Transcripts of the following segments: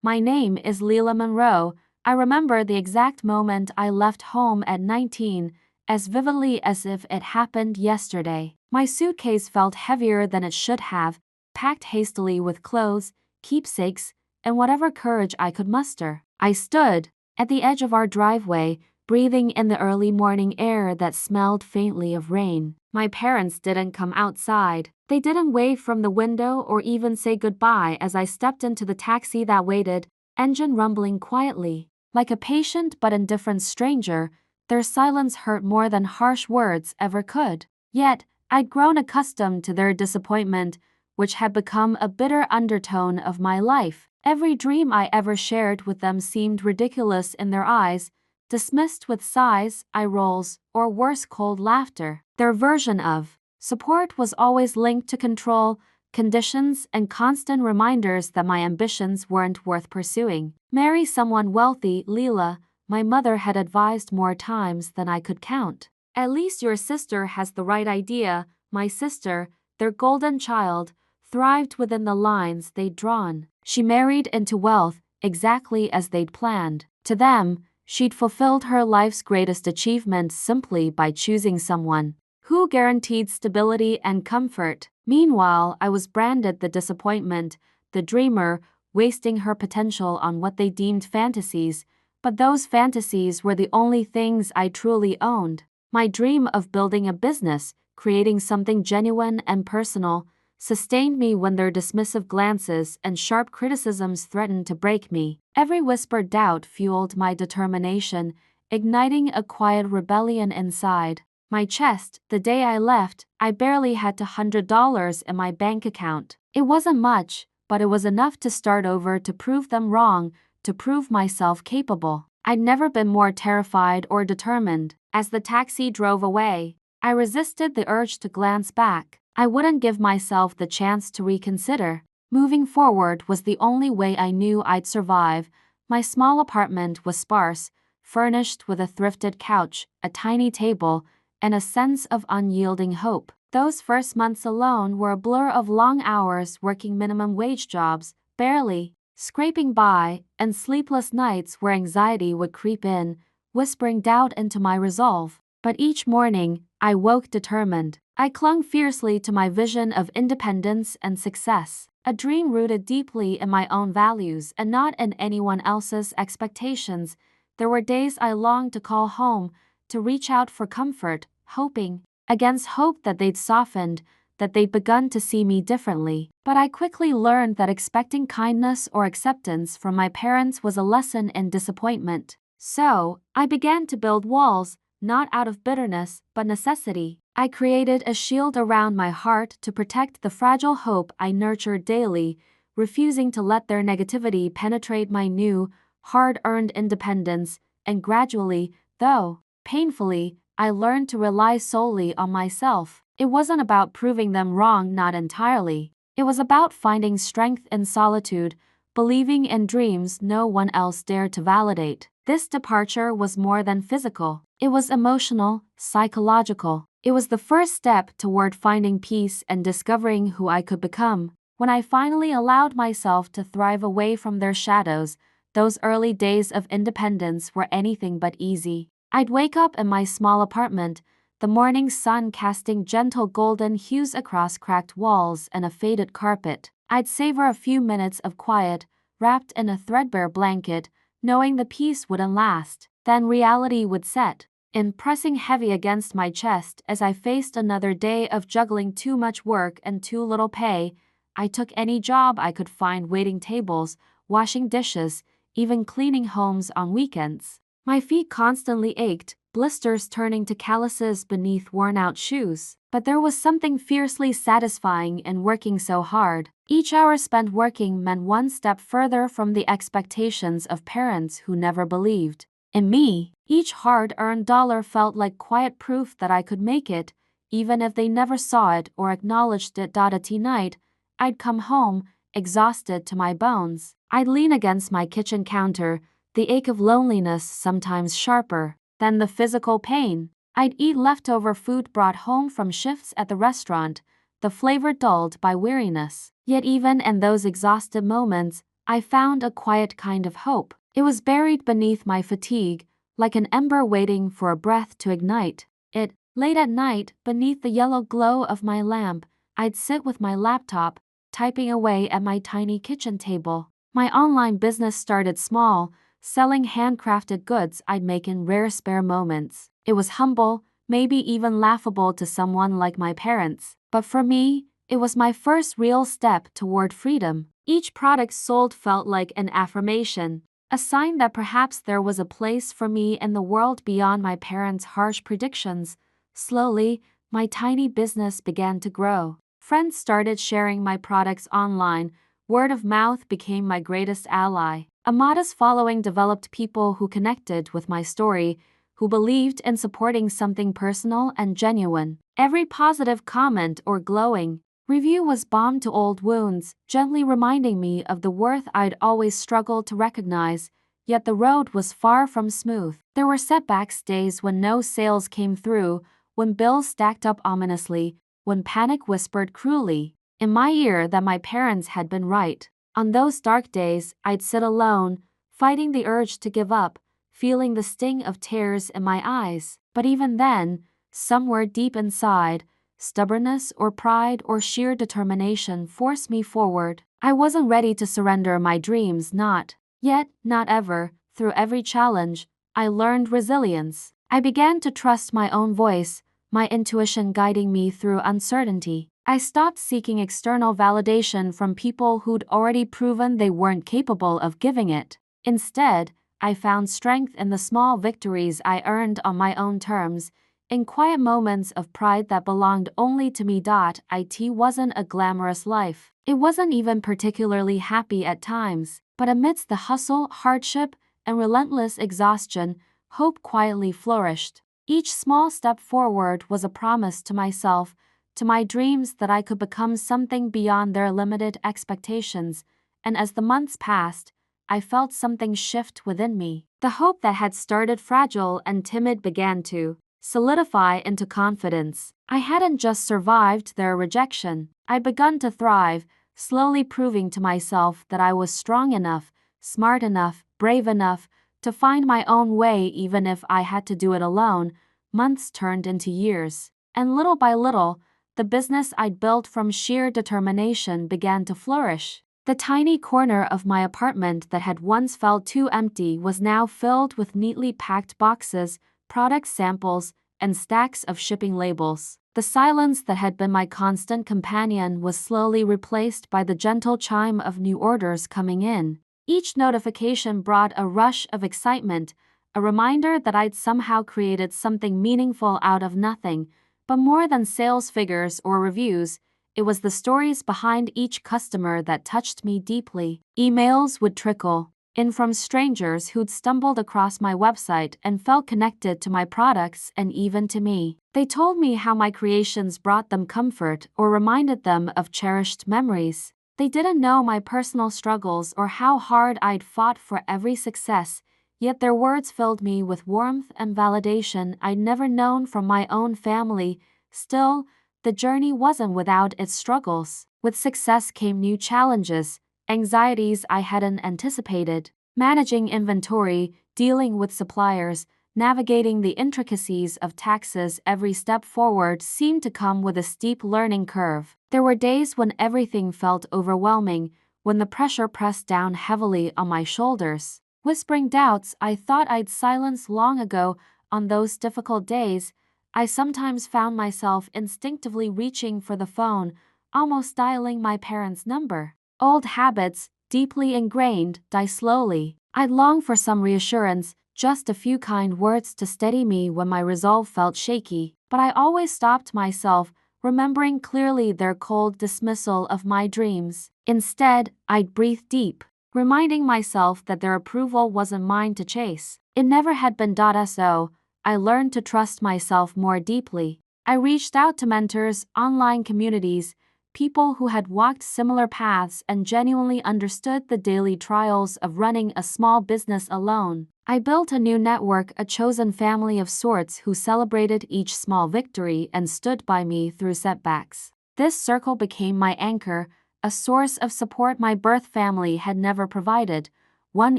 My name is Leila Monroe. I remember the exact moment I left home at 19, as vividly as if it happened yesterday. My suitcase felt heavier than it should have, packed hastily with clothes, keepsakes, and whatever courage I could muster. I stood at the edge of our driveway, breathing in the early morning air that smelled faintly of rain. My parents didn't come outside. They didn't wave from the window or even say goodbye as I stepped into the taxi that waited, engine rumbling quietly. Like a patient but indifferent stranger, their silence hurt more than harsh words ever could. Yet, I'd grown accustomed to their disappointment, which had become a bitter undertone of my life. Every dream I ever shared with them seemed ridiculous in their eyes, dismissed with sighs, eye rolls, or worse, cold laughter. Their version of support was always linked to control, conditions, and constant reminders that my ambitions weren't worth pursuing. Marry someone wealthy, Leila, my mother had advised more times than I could count. At least your sister has the right idea. My sister, their golden child, thrived within the lines they'd drawn. She married into wealth, exactly as they'd planned. To them, she'd fulfilled her life's greatest achievement simply by choosing someone who guaranteed stability and comfort. Meanwhile, I was branded the disappointment, the dreamer, wasting her potential on what they deemed fantasies, but those fantasies were the only things I truly owned. My dream of building a business, creating something genuine and personal, sustained me when their dismissive glances and sharp criticisms threatened to break me. Every whispered doubt fueled my determination, igniting a quiet rebellion inside my chest. The day I left, I barely had $100 in my bank account. It wasn't much, but it was enough to start over, to prove them wrong, to prove myself capable. I'd never been more terrified or determined. As the taxi drove away, I resisted the urge to glance back. I wouldn't give myself the chance to reconsider. Moving forward was the only way I knew I'd survive. My small apartment was sparse, furnished with a thrifted couch, a tiny table, and a sense of unyielding hope. Those first months alone were a blur of long hours working minimum wage jobs, barely scraping by, and sleepless nights where anxiety would creep in, whispering doubt into my resolve. But each morning, I woke determined. I clung fiercely to my vision of independence and success, a dream rooted deeply in my own values and not in anyone else's expectations. There were days I longed to call home, to reach out for comfort, hoping against hope that they'd softened, that they'd begun to see me differently. But I quickly learned that expecting kindness or acceptance from my parents was a lesson in disappointment. So, I began to build walls, not out of bitterness, but necessity. I created a shield around my heart to protect the fragile hope I nurtured daily, refusing to let their negativity penetrate my new, hard-earned independence, and gradually, though painfully, I learned to rely solely on myself. It wasn't about proving them wrong, not entirely. It was about finding strength in solitude, believing in dreams no one else dared to validate. This departure was more than physical. It was emotional, psychological. It was the first step toward finding peace and discovering who I could become. When I finally allowed myself to thrive away from their shadows, those early days of independence were anything but easy. I'd wake up in my small apartment, the morning sun casting gentle golden hues across cracked walls and a faded carpet. I'd savor a few minutes of quiet, wrapped in a threadbare blanket, knowing the peace wouldn't last. Then reality would set in, pressing heavy against my chest as I faced another day of juggling too much work and too little pay. I took any job I could find, waiting tables, washing dishes, even cleaning homes on weekends. My feet constantly ached, blisters turning to calluses beneath worn-out shoes. But there was something fiercely satisfying in working so hard. Each hour spent working meant one step further from the expectations of parents who never believed in me. Each hard-earned dollar felt like quiet proof that I could make it, even if they never saw it or acknowledged it. At night, I'd come home, exhausted to my bones. I'd lean against my kitchen counter, the ache of loneliness sometimes sharper than the physical pain. I'd eat leftover food brought home from shifts at the restaurant, the flavor dulled by weariness. Yet even in those exhausted moments, I found a quiet kind of hope. It was buried beneath my fatigue, like an ember waiting for a breath to ignite it. Late at night, beneath the yellow glow of my lamp, I'd sit with my laptop, typing away at my tiny kitchen table. My online business started small, selling handcrafted goods I'd make in rare spare moments. It was humble, maybe even laughable to someone like my parents. But for me, it was my first real step toward freedom. Each product sold felt like an affirmation, a sign that perhaps there was a place for me in the world beyond my parents' harsh predictions. Slowly, my tiny business began to grow. Friends started sharing my products online. Word of mouth became my greatest ally. A modest following developed, people who connected with my story, who believed in supporting something personal and genuine. Every positive comment or glowing review was balm to old wounds, gently reminding me of the worth I'd always struggled to recognize. Yet the road was far from smooth. There were setbacks, days when no sales came through, when bills stacked up ominously, when panic whispered cruelly in my ear that my parents had been right. On those dark days, I'd sit alone, fighting the urge to give up, feeling the sting of tears in my eyes. But even then, somewhere deep inside, stubbornness or pride or sheer determination forced me forward. I wasn't ready to surrender my dreams, not yet, not ever. Through every challenge, I learned resilience. I began to trust my own voice, my intuition guiding me through uncertainty. I stopped seeking external validation from people who'd already proven they weren't capable of giving it. Instead, I found strength in the small victories I earned on my own terms, in quiet moments of pride that belonged only to me. It wasn't a glamorous life. It wasn't even particularly happy at times, but amidst the hustle, hardship, and relentless exhaustion, hope quietly flourished. Each small step forward was a promise to myself, to my dreams, that I could become something beyond their limited expectations. And as the months passed, I felt something shift within me. The hope that had started fragile and timid began to solidify into confidence. I hadn't just survived their rejection. I'd begun to thrive, slowly proving to myself that I was strong enough, smart enough, brave enough to find my own way, even if I had to do it alone. Months turned into years, and little by little, the business I'd built from sheer determination began to flourish. The tiny corner of my apartment that had once felt too empty was now filled with neatly packed boxes, product samples, and stacks of shipping labels. The silence that had been my constant companion was slowly replaced by the gentle chime of new orders coming in. Each notification brought a rush of excitement, a reminder that I'd somehow created something meaningful out of nothing. But more than sales figures or reviews, it was the stories behind each customer that touched me deeply. Emails would trickle in from strangers who'd stumbled across my website and felt connected to my products and even to me. They told me how my creations brought them comfort or reminded them of cherished memories. They didn't know my personal struggles or how hard I'd fought for every success, yet their words filled me with warmth and validation I'd never known from my own family. Still, the journey wasn't without its struggles. With success came new challenges, anxieties I hadn't anticipated. Managing inventory, dealing with suppliers, navigating the intricacies of taxes. Every step forward seemed to come with a steep learning curve. There were days when everything felt overwhelming, when the pressure pressed down heavily on my shoulders, whispering doubts I thought I'd silenced long ago. On those difficult days, I sometimes found myself instinctively reaching for the phone, almost dialing my parents' number. Old habits, deeply ingrained, die slowly. I'd long for some reassurance, just a few kind words to steady me when my resolve felt shaky. But I always stopped myself, remembering clearly their cold dismissal of my dreams. Instead, I'd breathe deep, reminding myself that their approval wasn't mine to chase. It never had been. So, I learned to trust myself more deeply. I reached out to mentors, online communities, people who had walked similar paths and genuinely understood the daily trials of running a small business alone. I built a new network, a chosen family of sorts who celebrated each small victory and stood by me through setbacks. This circle became my anchor, a source of support my birth family had never provided. One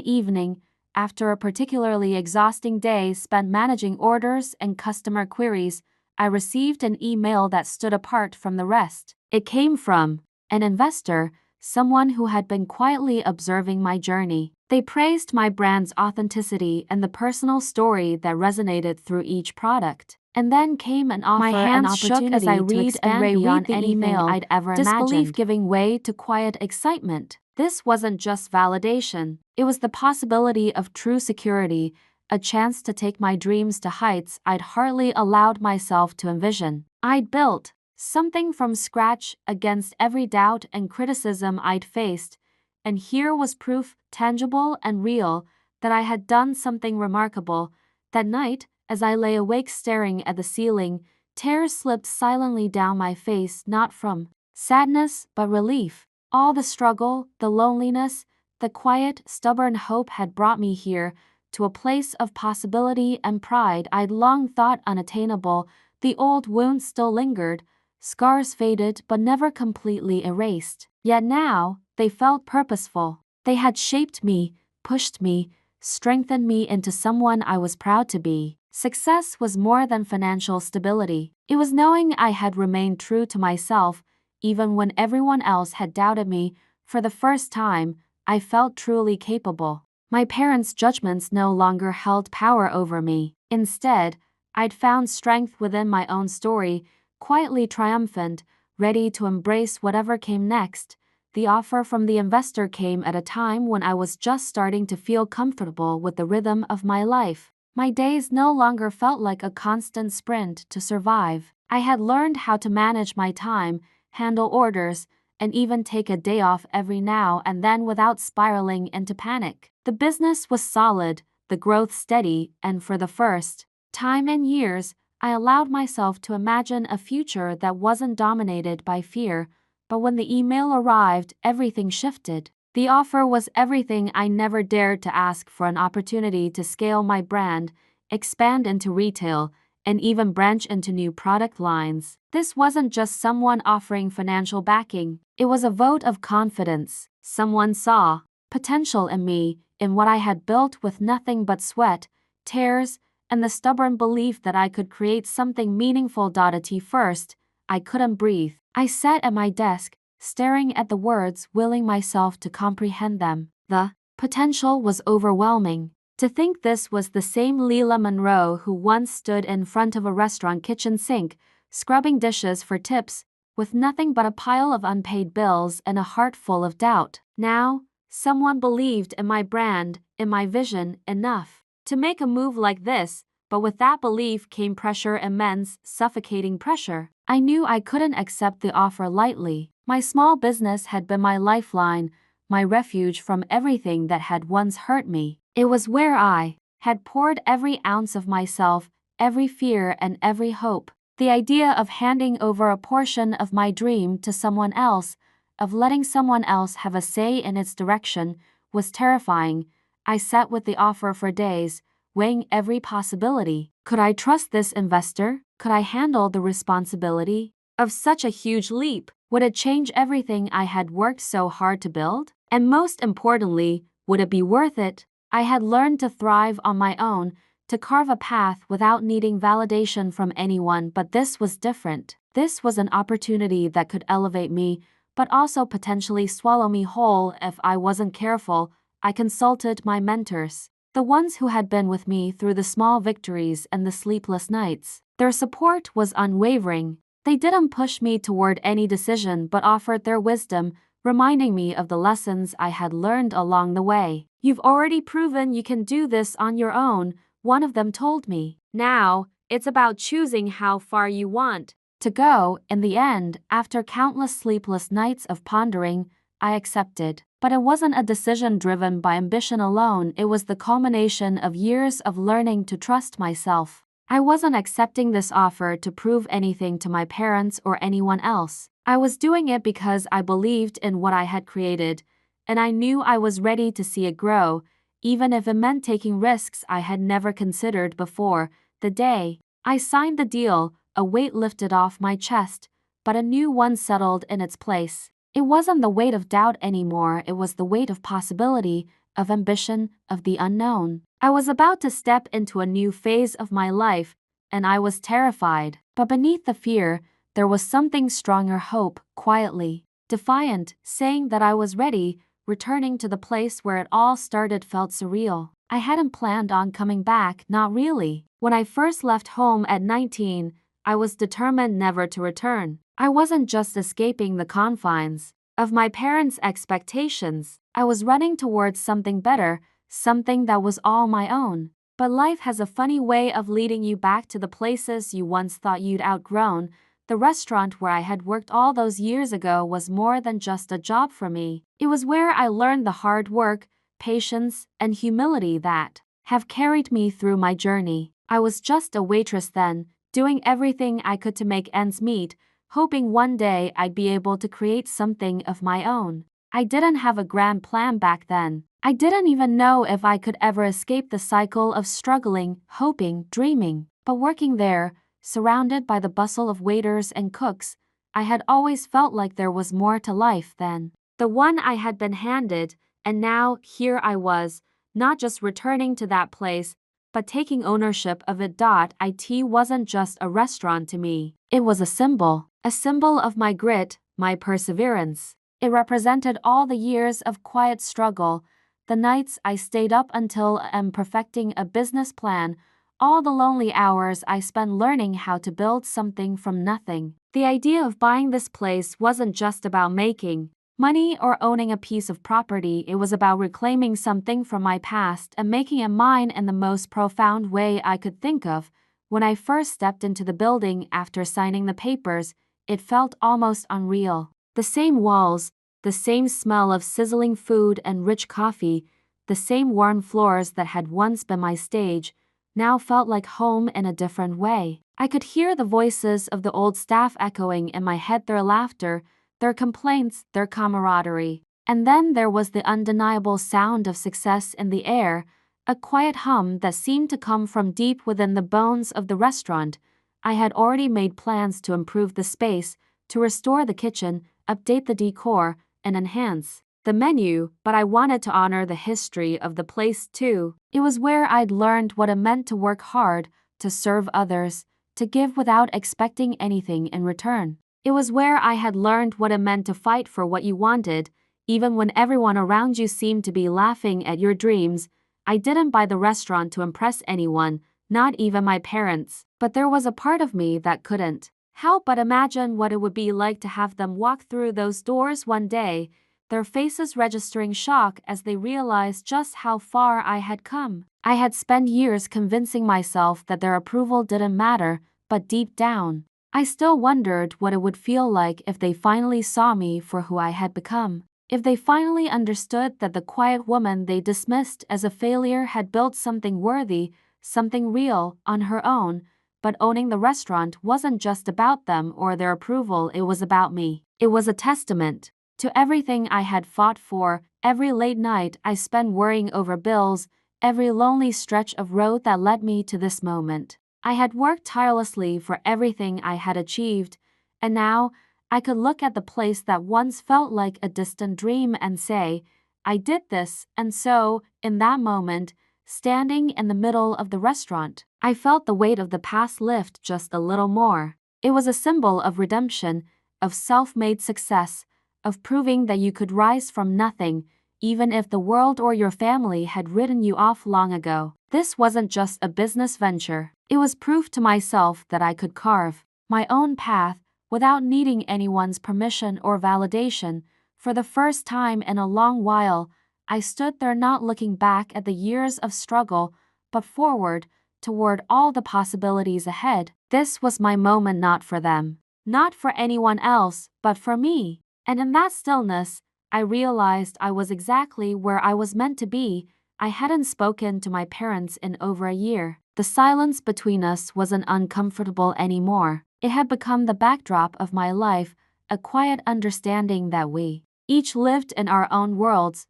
evening, after a particularly exhausting day spent managing orders and customer queries, I received an email that stood apart from the rest. It came from an investor, someone who had been quietly observing my journey. They praised my brand's authenticity and the personal story that resonated through each product. And then came an offer, My hands an shook opportunity as I to read expand and reread beyond the anything email, I'd ever disbelief imagined, giving way to quiet excitement. This wasn't just validation. It was the possibility of true security, a chance to take my dreams to heights I'd hardly allowed myself to envision. I'd built something from scratch against every doubt and criticism I'd faced, and here was proof, tangible and real, that I had done something remarkable. That night, as I lay awake staring at the ceiling, tears slipped silently down my face, not from sadness but relief. All the struggle, the loneliness, the quiet, stubborn hope had brought me here, to a place of possibility and pride I'd long thought unattainable. The old wounds still lingered, scars faded but never completely erased. Yet now, they felt purposeful. They had shaped me, pushed me, strengthened me into someone I was proud to be. Success was more than financial stability. It was knowing I had remained true to myself, even when everyone else had doubted me. For the first time, I felt truly capable. My parents' judgments no longer held power over me. Instead, I'd found strength within my own story, quietly triumphant, ready to embrace whatever came next. The offer from the investor came at a time when I was just starting to feel comfortable with the rhythm of my life. My days no longer felt like a constant sprint to survive. I had learned how to manage my time, handle orders, and even take a day off every now and then without spiraling into panic. The business was solid, the growth steady, and for the first time in years, I allowed myself to imagine a future that wasn't dominated by fear. But when the email arrived, everything shifted. The offer was everything I never dared to ask for: an opportunity to scale my brand, expand into retail, and even branch into new product lines. This wasn't just someone offering financial backing. It was a vote of confidence. Someone saw potential in me, in what I had built with nothing but sweat, tears, and the stubborn belief that I could create something meaningful. At first, I couldn't breathe. I sat at my desk, staring at the words, willing myself to comprehend them. The potential was overwhelming. To think this was the same Leila Monroe who once stood in front of a restaurant kitchen sink, scrubbing dishes for tips, with nothing but a pile of unpaid bills and a heart full of doubt. Now, someone believed in my brand, in my vision, enough to make a move like this. But with that belief came pressure, immense, suffocating pressure. I knew I couldn't accept the offer lightly. My small business had been my lifeline, my refuge from everything that had once hurt me. It was where I had poured every ounce of myself, every fear and every hope. The idea of handing over a portion of my dream to someone else, of letting someone else have a say in its direction, was terrifying. I sat with the offer for days, weighing every possibility. Could I trust this investor? Could I handle the responsibility of such a huge leap? Would it change everything I had worked so hard to build? And most importantly, would it be worth it? I had learned to thrive on my own, to carve a path without needing validation from anyone, but this was different. This was an opportunity that could elevate me, but also potentially swallow me whole if I wasn't careful. I consulted my mentors, the ones who had been with me through the small victories and the sleepless nights. Their support was unwavering. They didn't push me toward any decision but offered their wisdom, reminding me of the lessons I had learned along the way. "You've already proven you can do this on your own," one of them told me. "Now, it's about choosing how far you want to go." In the end, after countless sleepless nights of pondering, I accepted. But it wasn't a decision driven by ambition alone. It was the culmination of years of learning to trust myself. I wasn't accepting this offer to prove anything to my parents or anyone else. I was doing it because I believed in what I had created, and I knew I was ready to see it grow, even if it meant taking risks I had never considered before. The day I signed the deal, a weight lifted off my chest, but a new one settled in its place. It wasn't the weight of doubt anymore, it was the weight of possibility, of ambition, of the unknown. I was about to step into a new phase of my life, and I was terrified. But beneath the fear, there was something stronger: hope, quietly defiant, saying that I was ready. Returning to the place where it all started felt surreal. I hadn't planned on coming back, not really. When I first left home at 19, I was determined never to return. I wasn't just escaping the confines of my parents' expectations. I was running towards something better, something that was all my own. But life has a funny way of leading you back to the places you once thought you'd outgrown. The restaurant where I had worked all those years ago was more than just a job for me. It was where I learned the hard work, patience, and humility that have carried me through my journey. I was just a waitress then, doing everything I could to make ends meet, hoping one day I'd be able to create something of my own. I didn't have a grand plan back then. I didn't even know if I could ever escape the cycle of struggling, hoping, dreaming. But working there, surrounded by the bustle of waiters and cooks, I had always felt like there was more to life than the one I had been handed, and now here I was, not just returning to that place, but taking ownership of it. It wasn't just a restaurant to me. It was a symbol of my grit, my perseverance. It represented all the years of quiet struggle, the nights I stayed up until perfecting a business plan, all the lonely hours I spent learning how to build something from nothing. The idea of buying this place wasn't just about making money or owning a piece of property. It was about reclaiming something from my past and making it mine in the most profound way I could think of. When I first stepped into the building after signing the papers, it felt almost unreal. The same walls, the same smell of sizzling food and rich coffee, the same worn floors that had once been my stage, now felt like home in a different way. I could hear the voices of the old staff echoing in my head, their laughter, their complaints, their camaraderie. And then there was the undeniable sound of success in the air, a quiet hum that seemed to come from deep within the bones of the restaurant. I had already made plans to improve the space, to restore the kitchen, update the decor, and enhance the menu, but I wanted to honor the history of the place too. It was where I'd learned what it meant to work hard, to serve others, to give without expecting anything in return. It was where I had learned what it meant to fight for what you wanted, even when everyone around you seemed to be laughing at your dreams. I didn't buy the restaurant to impress anyone, not even my parents, but there was a part of me that couldn't help but imagine what it would be like to have them walk through those doors one day, their faces registering shock as they realized just how far I had come. I had spent years convincing myself that their approval didn't matter, but deep down, I still wondered what it would feel like if they finally saw me for who I had become. If they finally understood that the quiet woman they dismissed as a failure had built something worthy, something real, on her own. But owning the restaurant wasn't just about them or their approval, it was about me. It was a testament to everything I had fought for, every late night I spent worrying over bills, every lonely stretch of road that led me to this moment. I had worked tirelessly for everything I had achieved, and now I could look at the place that once felt like a distant dream and say, I did this. And so, in that moment, standing in the middle of the restaurant, I felt the weight of the past lift just a little more. It was a symbol of redemption, of self-made success, of proving that you could rise from nothing, even if the world or your family had written you off long ago. This wasn't just a business venture. It was proof to myself that I could carve my own path without needing anyone's permission or validation. For the first time in a long while, I stood there not looking back at the years of struggle, but forward, toward all the possibilities ahead. This was my moment, not for them, not for anyone else, but for me. And in that stillness, I realized I was exactly where I was meant to be. I hadn't spoken to my parents in over a year. The silence between us wasn't uncomfortable anymore. It had become the backdrop of my life, a quiet understanding that we each lived in our own worlds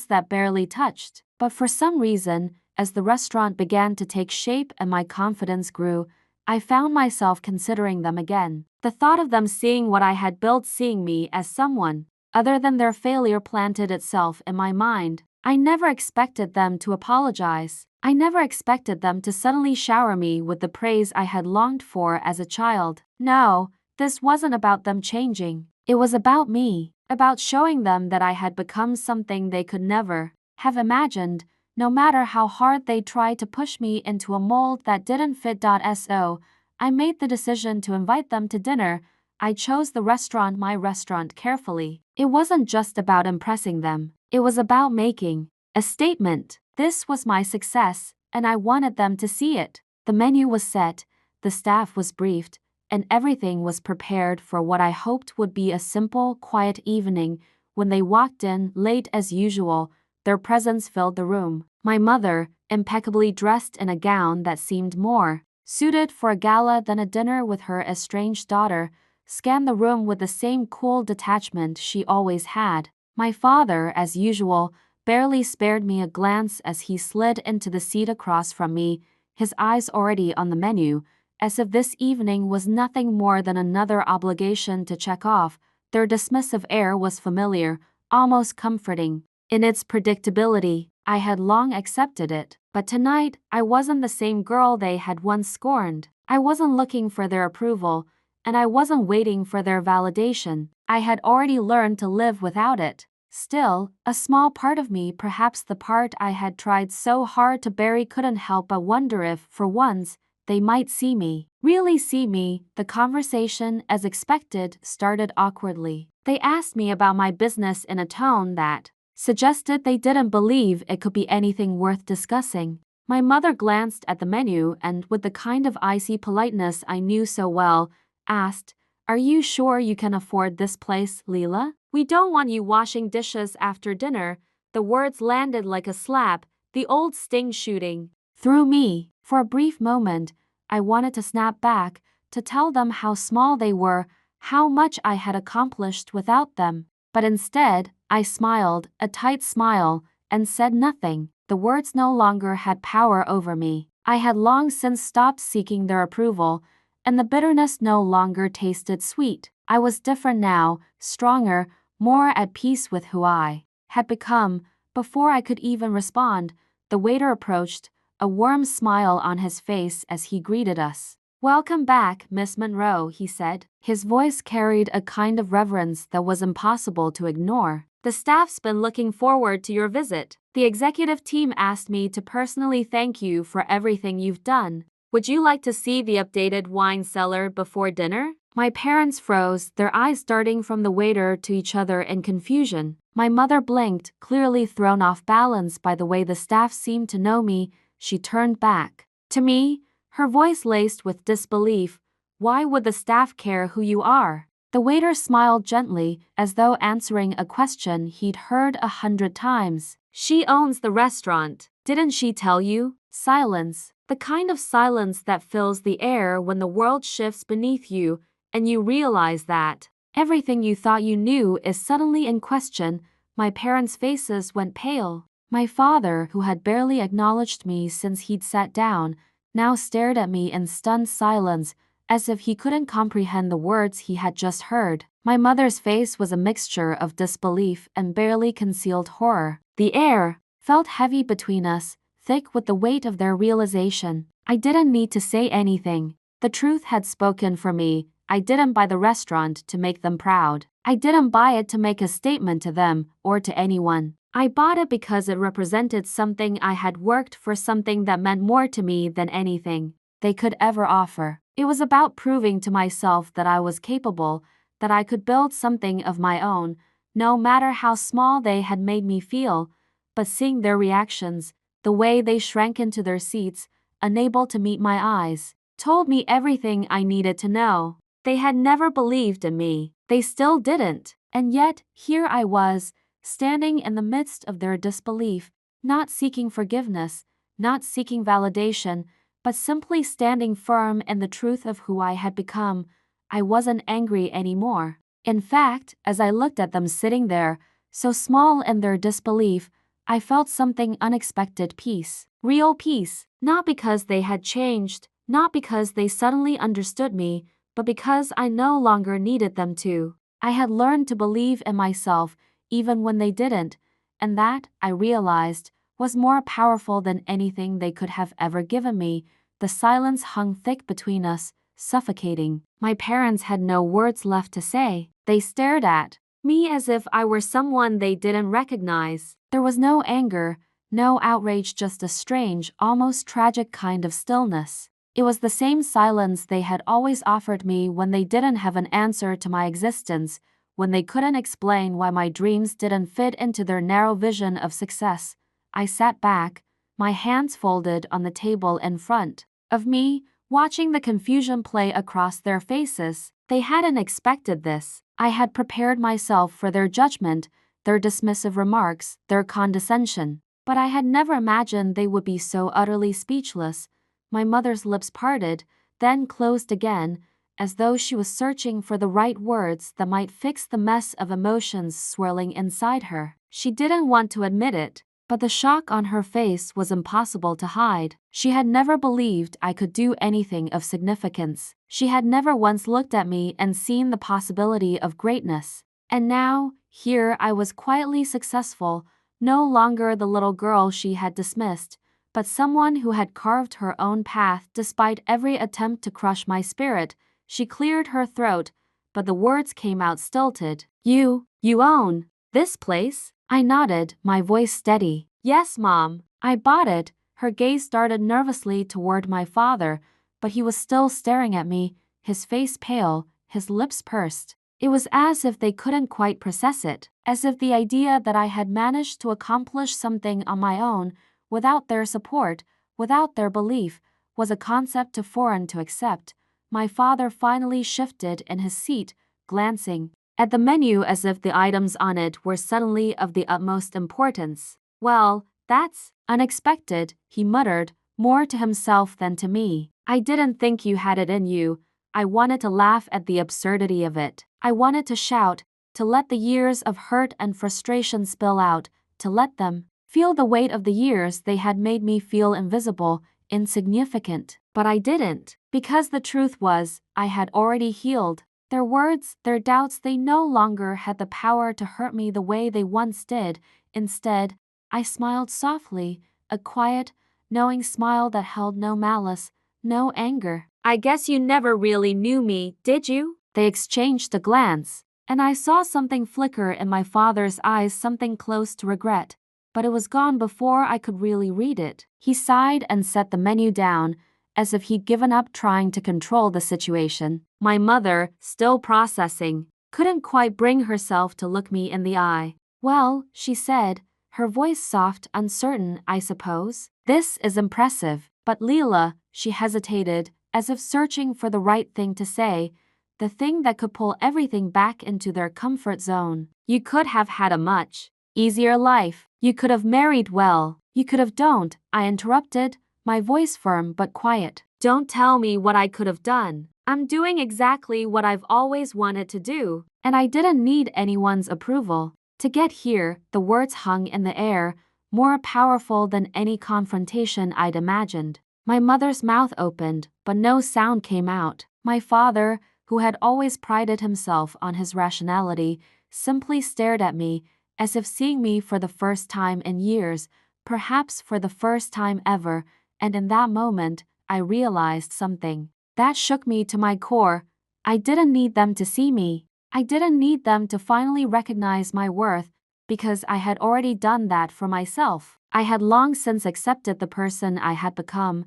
that barely touched. But for some reason, as the restaurant began to take shape and my confidence grew, I found myself considering them again. The thought of them seeing what I had built, seeing me as someone other than their failure planted itself in my mind. I never expected them to apologize. I never expected them to suddenly shower me with the praise I had longed for as a child. No, this wasn't about them changing. It was about me, about showing them that I had become something they could never have imagined, no matter how hard they tried to push me into a mold that didn't fit. So, I made the decision to invite them to dinner. I chose my restaurant carefully. It wasn't just about impressing them. It was about making a statement. This was my success, and I wanted them to see it. The menu was set, the staff was briefed, and everything was prepared for what I hoped would be a simple, quiet evening. When they walked in, late as usual, their presence filled the room. My mother, impeccably dressed in a gown that seemed more suited for a gala than a dinner with her estranged daughter, scanned the room with the same cool detachment she always had. My father, as usual, barely spared me a glance as he slid into the seat across from me, his eyes already on the menu, as if this evening was nothing more than another obligation to check off. Their dismissive air was familiar, almost comforting. In its predictability, I had long accepted it, but tonight I wasn't the same girl they had once scorned. I wasn't looking for their approval, and I wasn't waiting for their validation. I had already learned to live without it. Still, a small part of me, perhaps the part I had tried so hard to bury, couldn't help but wonder if, for once, they might see me. Really see me. The conversation, as expected, started awkwardly. They asked me about my business in a tone that suggested they didn't believe it could be anything worth discussing. My mother glanced at the menu and, with the kind of icy politeness I knew so well, asked, "Are you sure you can afford this place, Leela? We don't want you washing dishes after dinner." The words landed like a slap, the old sting shooting through me. For a brief moment, I wanted to snap back, to tell them how small they were, how much I had accomplished without them. But instead, I smiled, a tight smile, and said nothing. The words no longer had power over me. I had long since stopped seeking their approval, and the bitterness no longer tasted sweet. I was different now, stronger, more at peace with who I had become. Before I could even respond, the waiter approached, a warm smile on his face as he greeted us. "Welcome back, Miss Monroe," he said. His voice carried a kind of reverence that was impossible to ignore. "The staff's been looking forward to your visit. The executive team asked me to personally thank you for everything you've done. Would you like to see the updated wine cellar before dinner?" My parents froze, their eyes darting from the waiter to each other in confusion. My mother blinked, clearly thrown off balance by the way the staff seemed to know me. She turned back to me, her voice laced with disbelief. "Why would the staff care who you are?" The waiter smiled gently, as though answering a question he'd heard 100 times. "She owns the restaurant. Didn't she tell you?" Silence. The kind of silence that fills the air when the world shifts beneath you, and you realize that everything you thought you knew is suddenly in question. My parents' faces went pale. My father, who had barely acknowledged me since he'd sat down, now stared at me in stunned silence, as if he couldn't comprehend the words he had just heard. My mother's face was a mixture of disbelief and barely concealed horror. The air felt heavy between us, thick with the weight of their realization. I didn't need to say anything. The truth had spoken for me. I didn't buy the restaurant to make them proud. I didn't buy it to make a statement to them or to anyone. I bought it because it represented something I had worked for, something that meant more to me than anything they could ever offer. It was about proving to myself that I was capable, that I could build something of my own, no matter how small they had made me feel. But seeing their reactions, the way they shrank into their seats, unable to meet my eyes, told me everything I needed to know. They had never believed in me. They still didn't. And yet, here I was, standing in the midst of their disbelief, not seeking forgiveness, not seeking validation, but simply standing firm in the truth of who I had become. I wasn't angry anymore. In fact, as I looked at them sitting there, so small in their disbelief, I felt something unexpected: peace. Real peace. Not because they had changed, not because they suddenly understood me, but because I no longer needed them to. I had learned to believe in myself even when they didn't, and that, I realized, was more powerful than anything they could have ever given me. The silence hung thick between us, suffocating. My parents had no words left to say. They stared at me as if I were someone they didn't recognize. There was no anger, no outrage, just a strange, almost tragic kind of stillness. It was the same silence they had always offered me when they didn't have an answer to my existence, when they couldn't explain why my dreams didn't fit into their narrow vision of success. I sat back, my hands folded on the table in front of me, watching the confusion play across their faces. They hadn't expected this. I had prepared myself for their judgment, their dismissive remarks, their condescension. But I had never imagined they would be so utterly speechless. My mother's lips parted, then closed again, as though she was searching for the right words that might fix the mess of emotions swirling inside her. She didn't want to admit it, but the shock on her face was impossible to hide. She had never believed I could do anything of significance. She had never once looked at me and seen the possibility of greatness. And now, here I was quietly successful, no longer the little girl she had dismissed, but someone who had carved her own path despite every attempt to crush my spirit. She cleared her throat, but the words came out stilted. You own this place?" I nodded, my voice steady. "Yes, Mom. I bought it." Her gaze darted nervously toward my father, but he was still staring at me, his face pale, his lips pursed. It was as if they couldn't quite process it, as if the idea that I had managed to accomplish something on my own, without their support, without their belief, was a concept too foreign to accept. My father finally shifted in his seat, glancing at the menu as if the items on it were suddenly of the utmost importance. "Well, that's unexpected," he muttered, more to himself than to me. "I didn't think you had it in you." I wanted to laugh at the absurdity of it. I wanted to shout, to let the years of hurt and frustration spill out, to let them feel the weight of the years they had made me feel invisible, insignificant. But I didn't, because the truth was, I had already healed. Their words, their doubts, they no longer had the power to hurt me the way they once did. Instead, I smiled softly, a quiet, knowing smile that held no malice, no anger. "I guess you never really knew me, did you?" They exchanged a glance, and I saw something flicker in my father's eyes, something close to regret. But it was gone before I could really read it. He sighed and set the menu down, as if he'd given up trying to control the situation. My mother, still processing, couldn't quite bring herself to look me in the eye. "Well," she said, her voice soft, uncertain, "I suppose. This is impressive. But Leela," she hesitated, as if searching for the right thing to say, the thing that could pull everything back into their comfort zone. "You could have had a much easier life. You could have married well. You could have." "Don't," I interrupted, my voice firm but quiet. "Don't tell me what I could have done. I'm doing exactly what I've always wanted to do, and I didn't need anyone's approval to get here." The words hung in the air, more powerful than any confrontation I'd imagined. My mother's mouth opened, but no sound came out. My father, who had always prided himself on his rationality, simply stared at me, as if seeing me for the first time in years, perhaps for the first time ever, and in that moment, I realized something that shook me to my core. I didn't need them to see me. I didn't need them to finally recognize my worth, because I had already done that for myself. I had long since accepted the person I had become,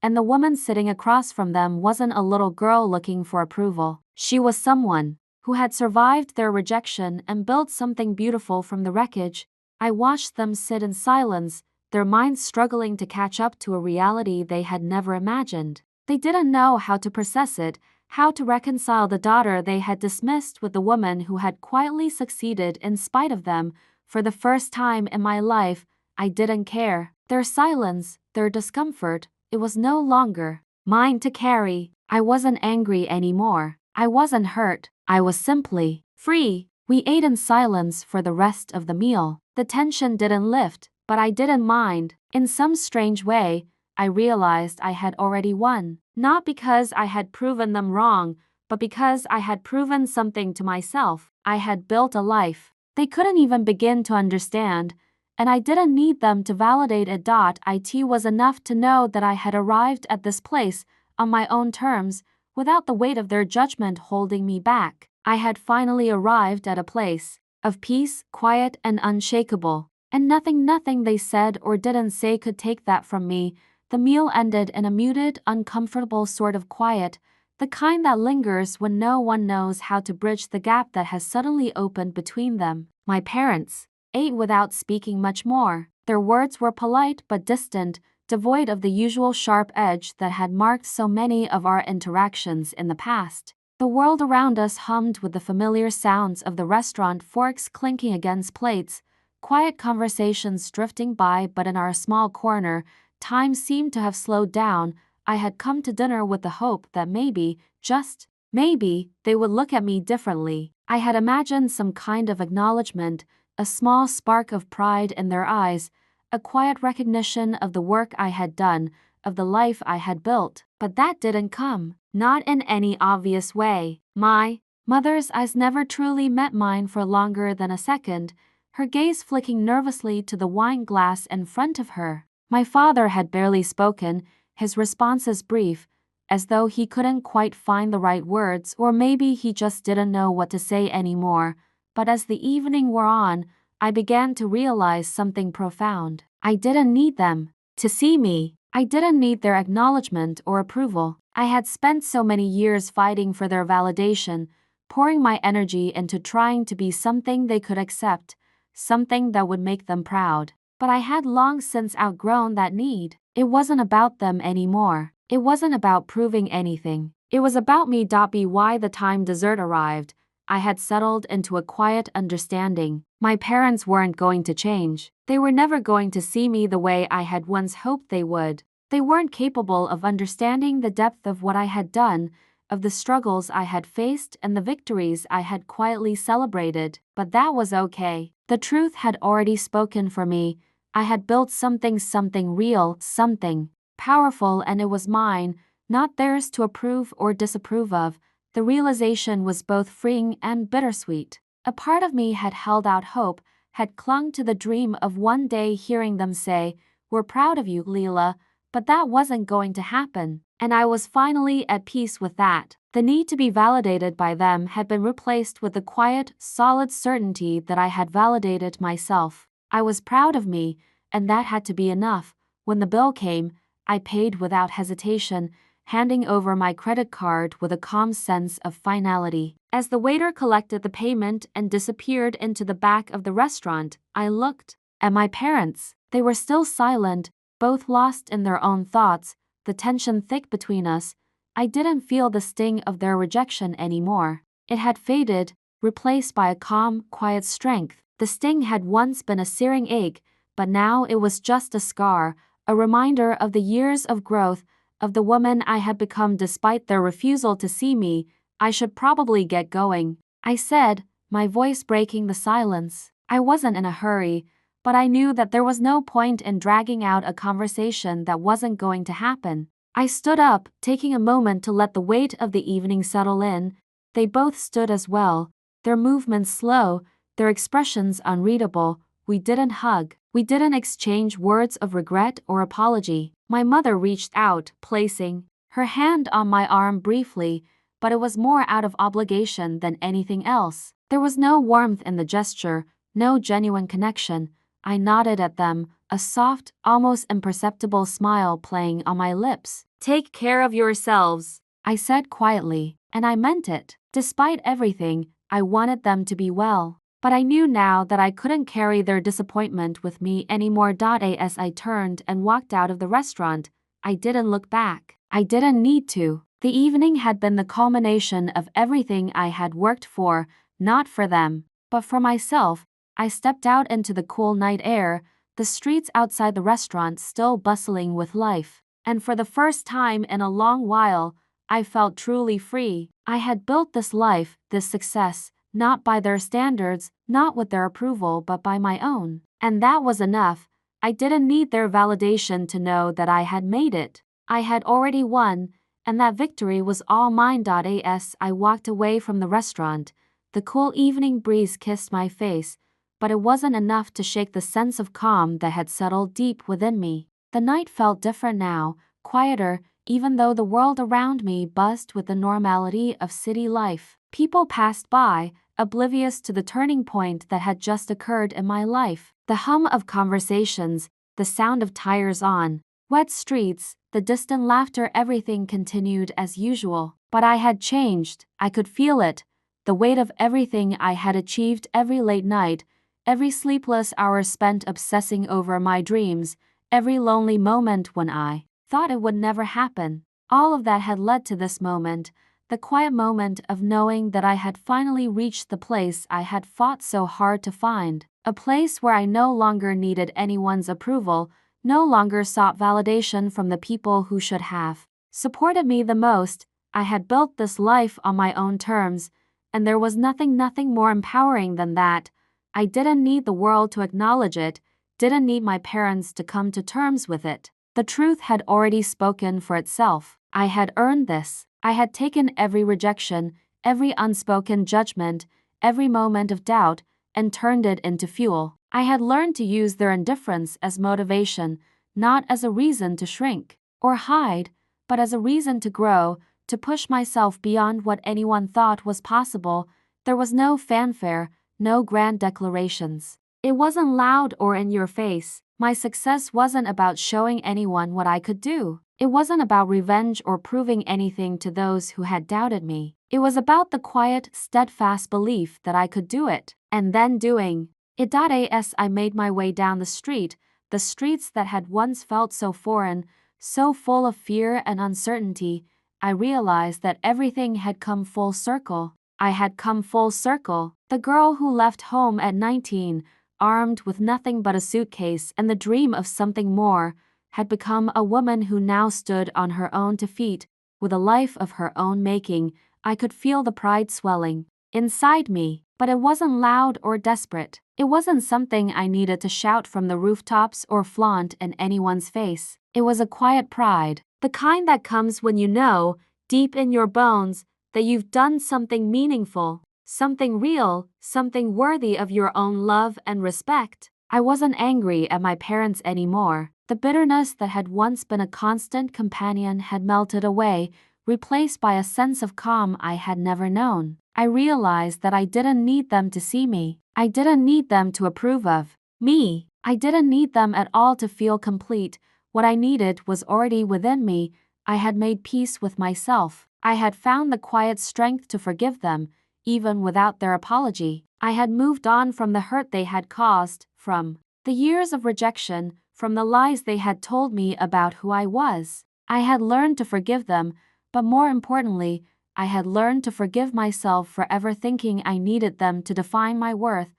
and the woman sitting across from them wasn't a little girl looking for approval. She was someone who had survived their rejection and built something beautiful from the wreckage. I watched them sit in silence, their minds struggling to catch up to a reality they had never imagined. They didn't know how to process it, how to reconcile the daughter they had dismissed with the woman who had quietly succeeded in spite of them. For the first time in my life, I didn't care. Their silence, their discomfort, it was no longer mine to carry. I wasn't angry anymore. I wasn't hurt. I was simply free. We ate in silence for the rest of the meal. The tension didn't lift, but I didn't mind. In some strange way, I realized I had already won. Not because I had proven them wrong, but because I had proven something to myself. I had built a life they couldn't even begin to understand, and I didn't need them to validate it. It was enough to know that I had arrived at this place on my own terms, without the weight of their judgment holding me back. I had finally arrived at a place of peace, quiet and unshakable, and nothing they said or didn't say could take that from me. The meal ended in a muted, uncomfortable sort of quiet, the kind that lingers when no one knows how to bridge the gap that has suddenly opened between them. My parents ate without speaking much more. Their words were polite but distant, devoid of the usual sharp edge that had marked so many of our interactions in the past. The world around us hummed with the familiar sounds of the restaurant forks clinking against plates, quiet conversations drifting by, but in our small corner, time seemed to have slowed down. I had come to dinner with the hope that maybe, just maybe, they would look at me differently. I had imagined some kind of acknowledgement, a small spark of pride in their eyes, a quiet recognition of the work I had done, of the life I had built. But that didn't come, not in any obvious way. My mother's eyes never truly met mine for longer than a second, her gaze flicking nervously to the wine glass in front of her. My father had barely spoken, his responses brief, as though he couldn't quite find the right words, or maybe he just didn't know what to say anymore. But as the evening wore on, I began to realize something profound. I didn't need them to see me. I didn't need their acknowledgement or approval. I had spent so many years fighting for their validation, pouring my energy into trying to be something they could accept, something that would make them proud. But I had long since outgrown that need. It wasn't about them anymore. It wasn't about proving anything. It was about me. By the time dessert arrived, I had settled into a quiet understanding. My parents weren't going to change. They were never going to see me the way I had once hoped they would. They weren't capable of understanding the depth of what I had done, of the struggles I had faced and the victories I had quietly celebrated. But that was okay. The truth had already spoken for me. I had built something real, something powerful, and it was mine, not theirs to approve or disapprove of. The realization was both freeing and bittersweet. A part of me had held out hope, had clung to the dream of one day hearing them say, "We're proud of you, Leela," but that wasn't going to happen, and I was finally at peace with that. The need to be validated by them had been replaced with the quiet, solid certainty that I had validated myself. I was proud of me, and that had to be enough. When the bill came, I paid without hesitation, handing over my credit card with a calm sense of finality. As the waiter collected the payment and disappeared into the back of the restaurant, I looked at my parents. They were still silent, both lost in their own thoughts, the tension thick between us. I didn't feel the sting of their rejection anymore. It had faded, replaced by a calm, quiet strength. The sting had once been a searing ache, but now it was just a scar, a reminder of the years of growth, of the woman I had become despite their refusal to see me. "I should probably get going," I said, my voice breaking the silence. I wasn't in a hurry, but I knew that there was no point in dragging out a conversation that wasn't going to happen. I stood up, taking a moment to let the weight of the evening settle in. They both stood as well, their movements slow, their expressions unreadable. We didn't hug. We didn't exchange words of regret or apology. My mother reached out, placing her hand on my arm briefly, but it was more out of obligation than anything else. There was no warmth in the gesture, no genuine connection. I nodded at them, a soft, almost imperceptible smile playing on my lips. "Take care of yourselves," I said quietly, and I meant it. Despite everything, I wanted them to be well. But I knew now that I couldn't carry their disappointment with me anymore. As I turned and walked out of the restaurant, I didn't look back. I didn't need to. The evening had been the culmination of everything I had worked for, not for them, but for myself. I stepped out into the cool night air, the streets outside the restaurant still bustling with life, and for the first time in a long while, I felt truly free. I had built this life, this success, not by their standards, not with their approval, but by my own. And that was enough. I didn't need their validation to know that I had made it. I had already won, and that victory was all mine. As I walked away from the restaurant, the cool evening breeze kissed my face, but it wasn't enough to shake the sense of calm that had settled deep within me. The night felt different now, quieter, even though the world around me buzzed with the normality of city life. People passed by, oblivious to the turning point that had just occurred in my life. The hum of conversations, the sound of tires on wet streets, the distant laughter, everything continued as usual. But I had changed, I could feel it. The weight of everything I had achieved, every late night, every sleepless hour spent obsessing over my dreams, every lonely moment when I thought it would never happen. All of that had led to this moment, the quiet moment of knowing that I had finally reached the place I had fought so hard to find. A place where I no longer needed anyone's approval, no longer sought validation from the people who should have supported me the most. I had built this life on my own terms, and there was nothing more empowering than that. I didn't need the world to acknowledge it, didn't need my parents to come to terms with it. The truth had already spoken for itself. I had earned this. I had taken every rejection, every unspoken judgment, every moment of doubt, and turned it into fuel. I had learned to use their indifference as motivation, not as a reason to shrink or hide, but as a reason to grow, to push myself beyond what anyone thought was possible. There was no fanfare, no grand declarations. It wasn't loud or in your face. My success wasn't about showing anyone what I could do. It wasn't about revenge or proving anything to those who had doubted me. It was about the quiet, steadfast belief that I could do it, and then doing it. As I made my way down the streets that had once felt so foreign, so full of fear and uncertainty, I realized that everything had come full circle. I had come full circle. The girl who left home at 19, armed with nothing but a suitcase and the dream of something more, had become a woman who now stood on her own 2 feet, with a life of her own making. I could feel the pride swelling inside me, but it wasn't loud or desperate. It wasn't something I needed to shout from the rooftops or flaunt in anyone's face. It was a quiet pride, the kind that comes when you know, deep in your bones, that you've done something meaningful, something real, something worthy of your own love and respect. I wasn't angry at my parents anymore. The bitterness that had once been a constant companion had melted away, replaced by a sense of calm I had never known. I realized that I didn't need them to see me. I didn't need them to approve of me. I didn't need them at all to feel complete. What I needed was already within me. I had made peace with myself. I had found the quiet strength to forgive them, even without their apology. I had moved on from the hurt they had caused, from the years of rejection, from the lies they had told me about who I was. I had learned to forgive them, but more importantly, I had learned to forgive myself for ever thinking I needed them to define my worth.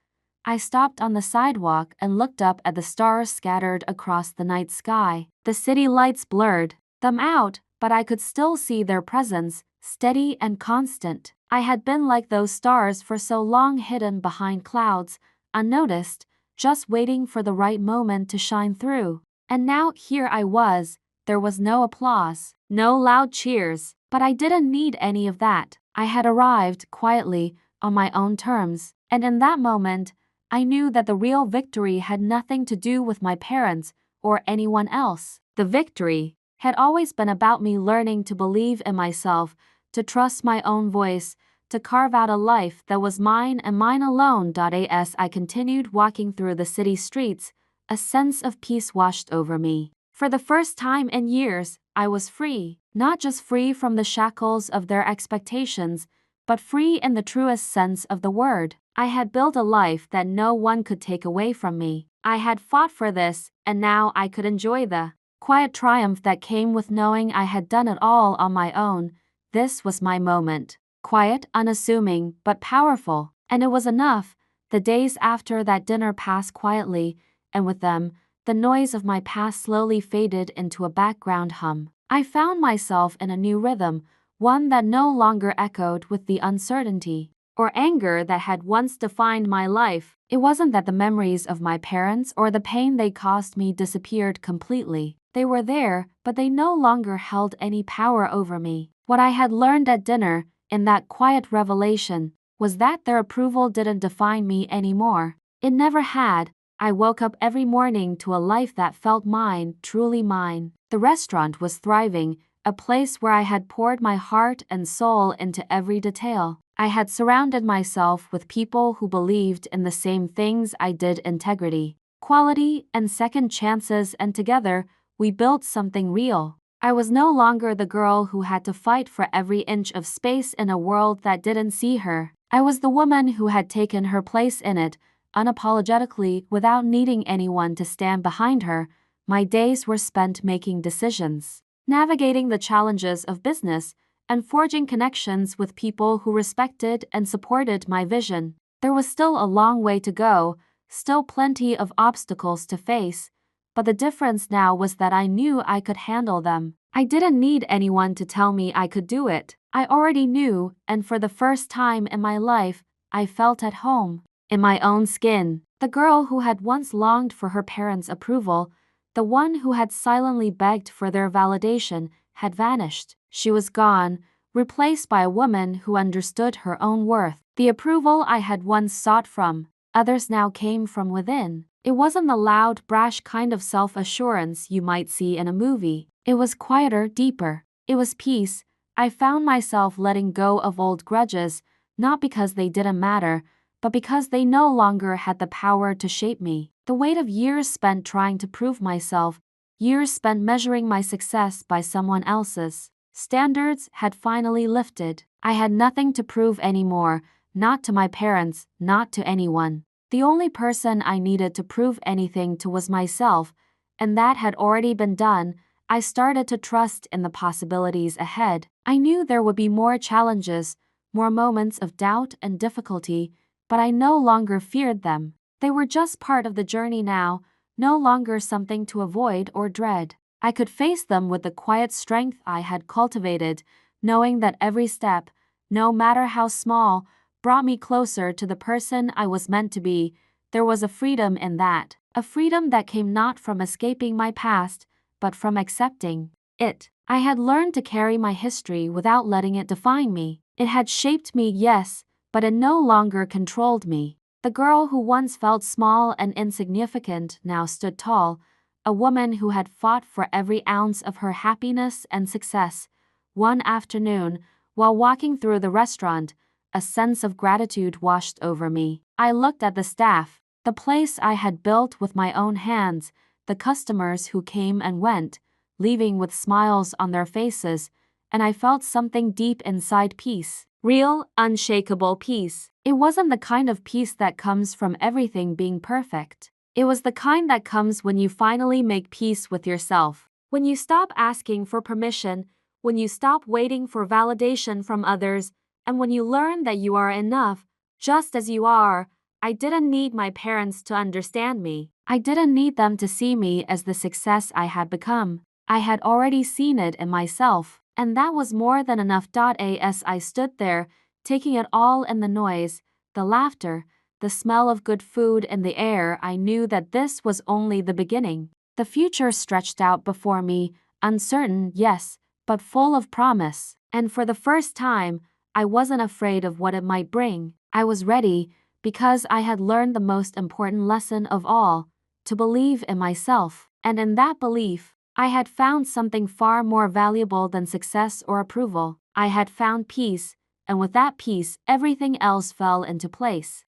I stopped on the sidewalk and looked up at the stars scattered across the night sky. The city lights blurred them out, but I could still see their presence, steady and constant. I had been like those stars for so long, hidden behind clouds, unnoticed, just waiting for the right moment to shine through. And now here I was. There was no applause, no loud cheers, but I didn't need any of that. I had arrived quietly, on my own terms, and in that moment, I knew that the real victory had nothing to do with my parents or anyone else. The victory had always been about me learning to believe in myself, to trust my own voice, to carve out a life that was mine and mine alone. As I continued walking through the city streets, a sense of peace washed over me. For the first time in years, I was free, not just free from the shackles of their expectations, but free in the truest sense of the word. I had built a life that no one could take away from me. I had fought for this, and now I could enjoy the quiet triumph that came with knowing I had done it all on my own. This was my moment. Quiet, unassuming, but powerful. And it was enough. The days after that dinner passed quietly, and with them, the noise of my past slowly faded into a background hum. I found myself in a new rhythm, one that no longer echoed with the uncertainty, or anger that had once defined my life. It wasn't that the memories of my parents or the pain they caused me disappeared completely. They were there, but they no longer held any power over me. What I had learned at dinner, in that quiet revelation, was that their approval didn't define me anymore. It never had. I woke up every morning to a life that felt mine, truly mine. The restaurant was thriving, a place where I had poured my heart and soul into every detail. I had surrounded myself with people who believed in the same things I did: integrity, quality, and second chances, and together, we built something real. I was no longer the girl who had to fight for every inch of space in a world that didn't see her. I was the woman who had taken her place in it, unapologetically, without needing anyone to stand behind her. My days were spent making decisions, navigating the challenges of business, and forging connections with people who respected and supported my vision. There was still a long way to go, still plenty of obstacles to face, but the difference now was that I knew I could handle them. I didn't need anyone to tell me I could do it. I already knew, and for the first time in my life, I felt at home, in my own skin. The girl who had once longed for her parents' approval, the one who had silently begged for their validation, had vanished. She was gone, replaced by a woman who understood her own worth. The approval I had once sought from others now came from within. It wasn't the loud, brash kind of self-assurance you might see in a movie. It was quieter, deeper. It was peace. I found myself letting go of old grudges, not because they didn't matter, but because they no longer had the power to shape me. The weight of years spent trying to prove myself, years spent measuring my success by someone else's standards, had finally lifted. I had nothing to prove anymore, not to my parents, not to anyone. The only person I needed to prove anything to was myself, and that had already been done. I started to trust in the possibilities ahead. I knew there would be more challenges, more moments of doubt and difficulty, but I no longer feared them. They were just part of the journey now, no longer something to avoid or dread. I could face them with the quiet strength I had cultivated, knowing that every step, no matter how small, brought me closer to the person I was meant to be. There was a freedom in that, a freedom that came not from escaping my past, but from accepting it. I had learned to carry my history without letting it define me. It had shaped me, yes, but it no longer controlled me. The girl who once felt small and insignificant now stood tall, a woman who had fought for every ounce of her happiness and success. One afternoon, while walking through the restaurant, a sense of gratitude washed over me. I looked at the staff, the place I had built with my own hands, the customers who came and went, leaving with smiles on their faces, and I felt something deep inside: peace. Real, unshakable peace. It wasn't the kind of peace that comes from everything being perfect. It was the kind that comes when you finally make peace with yourself. When you stop asking for permission, when you stop waiting for validation from others, and when you learn that you are enough, just as you are. I didn't need my parents to understand me. I didn't need them to see me as the success I had become. I had already seen it in myself, and that was more than enough. As I stood there, taking it all in: the noise, the laughter, the smell of good food in the air, I knew that this was only the beginning. The future stretched out before me, uncertain, yes, but full of promise. And for the first time, I wasn't afraid of what it might bring. I was ready, because I had learned the most important lesson of all: to believe in myself. And in that belief, I had found something far more valuable than success or approval. I had found peace, and with that peace, everything else fell into place.